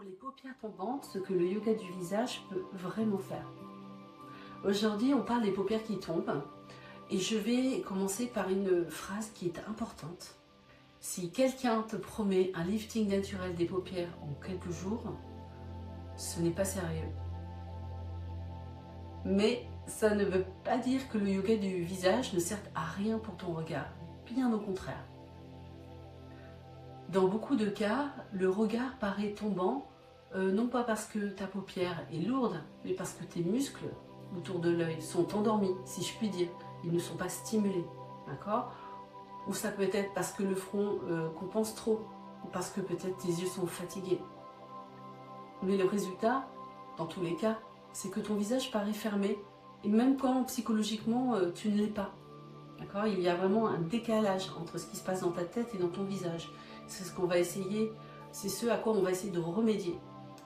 pour les paupières tombantes ce que le yoga du visage peut vraiment faire. Aujourd'hui, on parle des paupières qui tombent et je vais commencer par une phrase qui est importante. Si quelqu'un te promet un lifting naturel des paupières en quelques jours, ce n'est pas sérieux. Mais ça ne veut pas dire que le yoga du visage ne sert à rien pour ton regard, bien au contraire. Dans beaucoup de cas, le regard paraît tombant, non pas parce que ta paupière est lourde, mais parce que tes muscles autour de l'œil sont endormis, si je puis dire. Ils ne sont pas stimulés, d'accord? Ou ça peut être parce que le front compense trop, ou parce que peut-être tes yeux sont fatigués. Mais le résultat, dans tous les cas, c'est que ton visage paraît fermé, et même quand psychologiquement tu ne l'es pas. D'accord? Il y a vraiment un décalage entre ce qui se passe dans ta tête et dans ton visage. C'est ce qu'on va essayer, c'est ce à quoi on va essayer de remédier.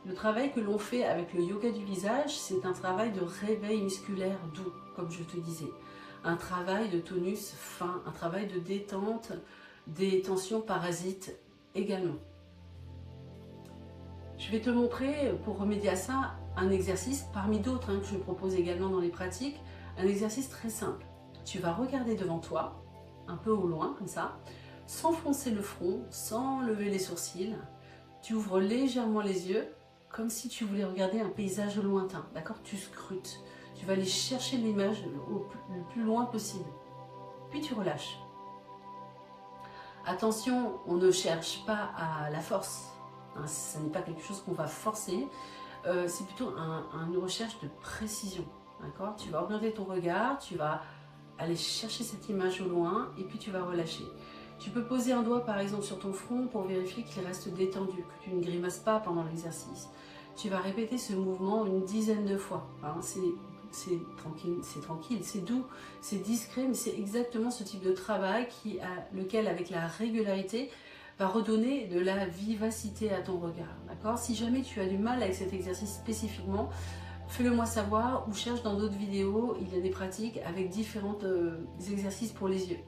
Le travail que l'on fait avec le yoga du visage, c'est un travail de réveil musculaire doux, comme je te disais. Un travail de tonus fin, un travail de détente des tensions parasites également. Je vais te montrer, pour remédier à ça, un exercice parmi d'autres que je propose également dans les pratiques, un exercice très simple. Tu vas regarder devant toi, un peu au loin comme ça, sans froncer le front, sans lever les sourcils. Tu ouvres légèrement les yeux, comme si tu voulais regarder un paysage lointain, d'accord? Tu scrutes, tu vas aller chercher l'image le plus loin possible. Puis tu relâches. Attention, on ne cherche pas à la force, ce n'est pas quelque chose qu'on va forcer, c'est plutôt une recherche de précision, d'accord? Tu vas orienter ton regard, tu vas aller chercher cette image au loin et puis tu vas relâcher. Tu peux poser un doigt par exemple sur ton front pour vérifier qu'il reste détendu, que tu ne grimaces pas pendant l'exercice. Tu vas répéter ce mouvement une dizaine de fois. C'est tranquille, c'est doux, c'est discret, mais c'est exactement ce type de travail lequel, avec la régularité, va redonner de la vivacité à ton regard. D'accord? Si jamais tu as du mal avec cet exercice spécifiquement, fais-le moi savoir ou cherche dans d'autres vidéos, il y a des pratiques avec différents exercices pour les yeux.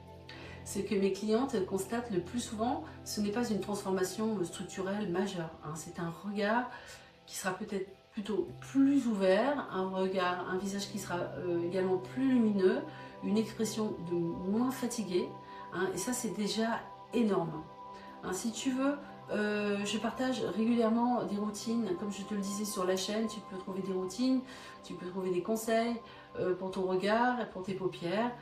Ce que mes clientes constatent le plus souvent, ce n'est pas une transformation structurelle majeure. C'est un regard qui sera peut-être plutôt plus ouvert, un visage qui sera également plus lumineux, une expression de moins fatiguée, et ça c'est déjà énorme. Si tu veux, je partage régulièrement des routines, comme je te le disais sur la chaîne, tu peux trouver des routines, tu peux trouver des conseils pour ton regard, pour tes paupières.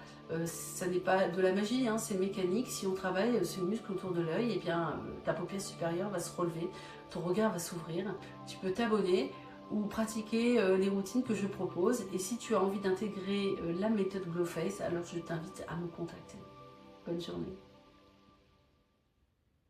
Ça n'est pas de la magie, c'est mécanique. Si on travaille ce muscle autour de l'œil, et bien ta paupière supérieure va se relever, ton regard va s'ouvrir. Tu peux t'abonner ou pratiquer les routines que je propose. Et si tu as envie d'intégrer la méthode Glow Face, alors je t'invite à me contacter. Bonne journée.